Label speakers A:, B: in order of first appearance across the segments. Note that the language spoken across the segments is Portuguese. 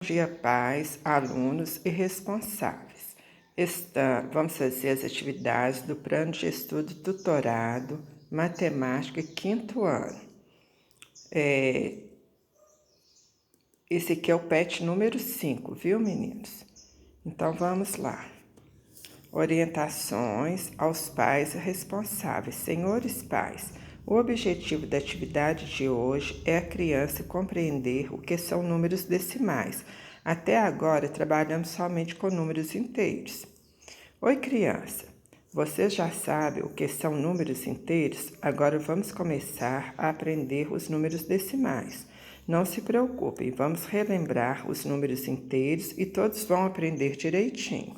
A: Bom dia, pais, alunos e responsáveis. Vamos fazer as atividades do Plano de Estudo Tutorado Matemática 5º ano. Esse aqui é o PET número 5, viu, meninos? Então, vamos lá. Orientações aos pais responsáveis. Senhores pais, o objetivo da atividade de hoje é a criança compreender o que são números decimais. Até agora, trabalhamos somente com números inteiros. Oi, criança. Você já sabe o que são números inteiros? Agora vamos começar a aprender os números decimais. Não se preocupem, vamos relembrar os números inteiros e todos vão aprender direitinho.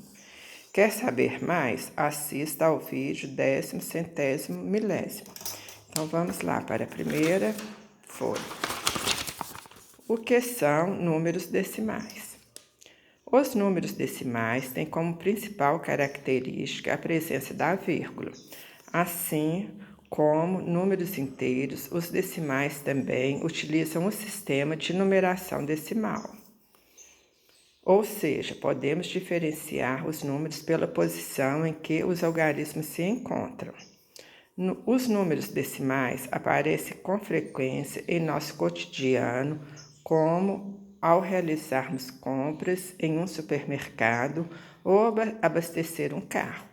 A: Quer saber mais? Assista ao vídeo 10º, centésimo, milésimo. Então, vamos lá para a primeira folha. O que são números decimais? Os números decimais têm como principal característica a presença da vírgula. Assim como números inteiros, os decimais também utilizam o sistema de numeração decimal. Ou seja, podemos diferenciar os números pela posição em que os algarismos se encontram. Os números decimais aparecem com frequência em nosso cotidiano, como ao realizarmos compras em um supermercado ou abastecer um carro.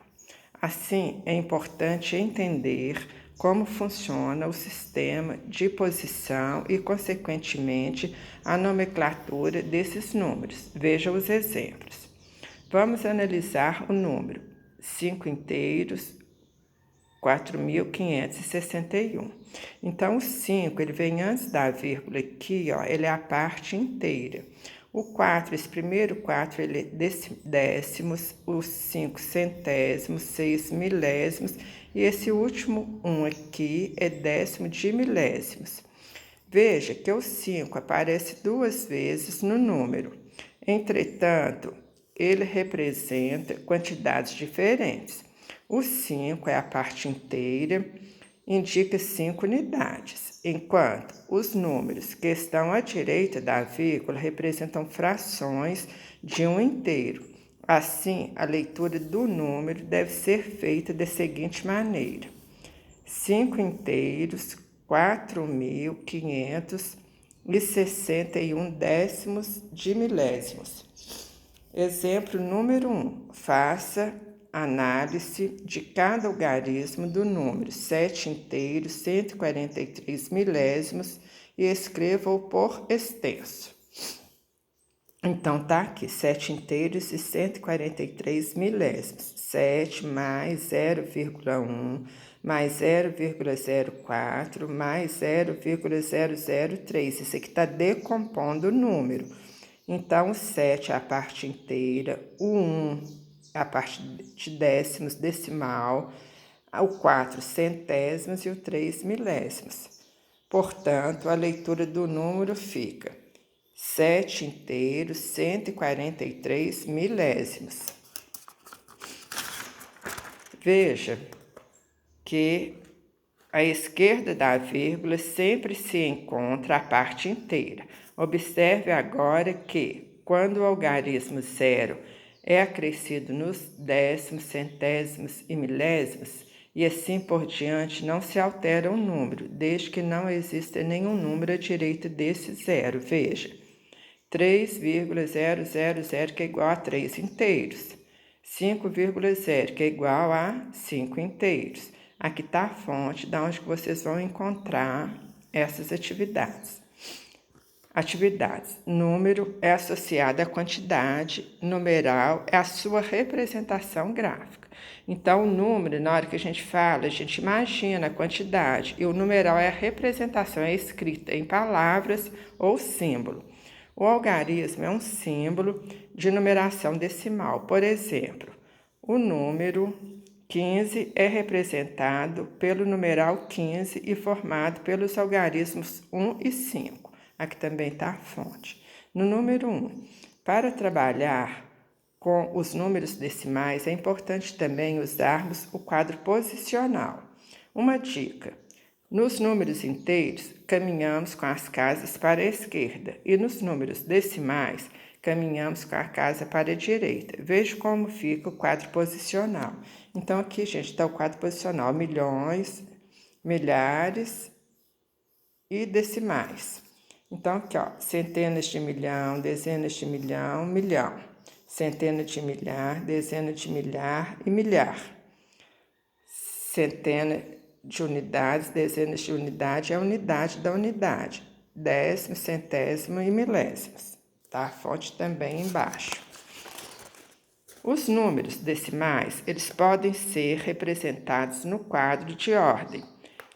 A: Assim, é importante entender como funciona o sistema de posição e, consequentemente, a nomenclatura desses números. Veja os exemplos. Vamos analisar o número 5 inteiros, 4.561. Então, o 5, ele vem antes da vírgula aqui, ó, ele é a parte inteira. O 4, esse primeiro 4, ele é décimos, os 5 centésimos, 6 milésimos, e esse último 1 aqui é décimo de milésimos. Veja que o 5 aparece 2 vezes no número. Entretanto, ele representa quantidades diferentes. O 5 é a parte inteira, indica 5 unidades, enquanto os números que estão à direita da vírgula representam frações de um inteiro. Assim, a leitura do número deve ser feita da seguinte maneira: 5 inteiros, 4.561 décimos de milésimos. Exemplo número 1. Faça análise de cada algarismo do número 7 inteiros, 143 milésimos e escreva-o por extenso. Então, tá aqui, 7 inteiros e 143 milésimos. 7 mais 0,1 mais 0,04 mais 0,003. Isso aqui está decompondo o número. Então, o 7 é a parte inteira, o 1 é a parte de décimos decimal, o 4 centésimos e o 3 milésimos. Portanto, a leitura do número fica 7 inteiros, 143 milésimos. Veja que à esquerda da vírgula sempre se encontra a parte inteira. Observe agora que, quando o algarismo 0 é acrescido nos décimos, centésimos e milésimos, e assim por diante, não se altera o número, desde que não exista nenhum número à direita desse zero. Veja, 3,000, que é igual a 3 inteiros. 5,0, que é igual a 5 inteiros. Aqui está a fonte de onde vocês vão encontrar essas atividades. Atividades. Número é associado à quantidade, numeral é a sua representação gráfica. Então, o número, na hora que a gente fala, a gente imagina a quantidade, e o numeral é a representação, é escrita em palavras ou símbolo. O algarismo é um símbolo de numeração decimal. Por exemplo, o número 15 é representado pelo numeral 15 e formado pelos algarismos 1 e 5. Aqui também está a fonte. No número 1, para trabalhar com os números decimais, é importante também usarmos o quadro posicional. Uma dica: nos números inteiros, caminhamos com as casas para a esquerda e nos números decimais, Caminhamos com a casa para a direita. Veja como fica o quadro posicional. Então, aqui, gente, está o quadro posicional: milhões, milhares e decimais. Então, aqui, ó, centenas de milhão, dezenas de milhão, milhão. Centena de milhar, dezena de milhar e milhar. Centena de unidades, dezenas de unidade é a unidade da unidade. Décimo, centésimo e milésimos. Tá? A fonte também embaixo. Os números decimais, eles podem ser representados no quadro de ordem.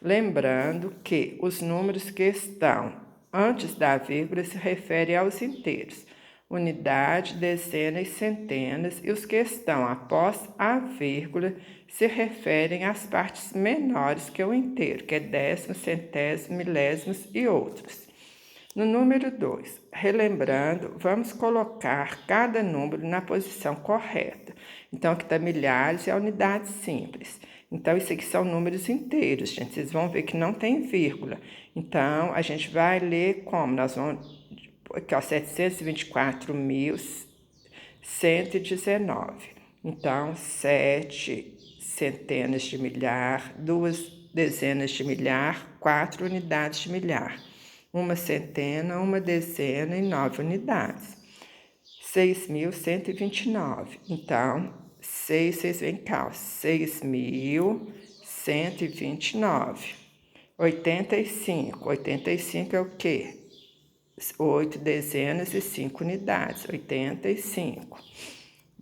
A: Lembrando que os números que estão antes da vírgula se referem aos inteiros. Unidade, dezena e centenas, e os que estão após a vírgula se referem às partes menores que o inteiro, que é décimo, centésimo, milésimos e outros. No número 2, relembrando, vamos colocar cada número na posição correta. Então, aqui está milhares e a unidade simples. Então, isso aqui são números inteiros, gente. Vocês vão ver que não tem vírgula. Então, a gente vai ler como? Nós vamos... Aqui, ó, 724.119. Então, 7 centenas de milhar, 2 dezenas de milhar, 4 unidades de milhar. Uma centena, uma dezena e 9 unidades. 6.129. Então, 6 vem cá, 6.129. 85. 85 é o quê? 8 dezenas e 5 unidades. 85.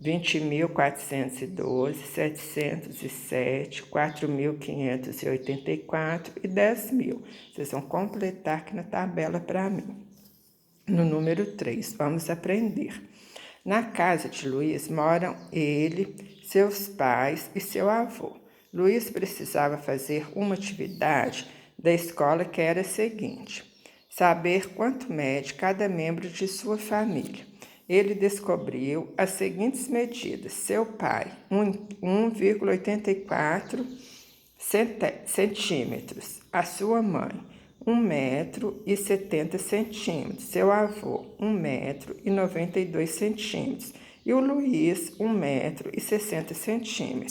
A: 20.412, 707, 4.584 e 10.000. Vocês vão completar aqui na tabela para mim. No número 3, vamos aprender. Na casa de Luiz moram ele, seus pais e seu avô. Luiz precisava fazer uma atividade da escola que era a seguinte: saber quanto mede cada membro de sua família. Ele descobriu as seguintes medidas. Seu pai, 1,84 centímetros. A sua mãe, 1,70 m. Seu avô, 1,92 m. E o Luiz, 1,60 m.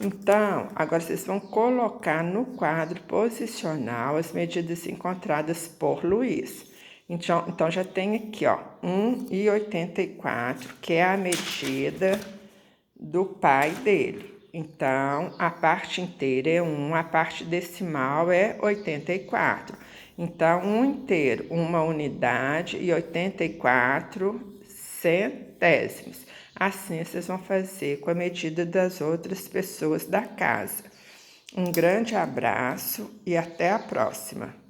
A: Então, agora vocês vão colocar no quadro posicional as medidas encontradas por Luiz. Então já tem aqui, ó, 1,84, que é a medida do pai dele. Então, a parte inteira é 1, a parte decimal é 84. Então, 1 inteiro, 1 unidade e 84 centésimos. Assim, vocês vão fazer com a medida das outras pessoas da casa. Um grande abraço e até a próxima!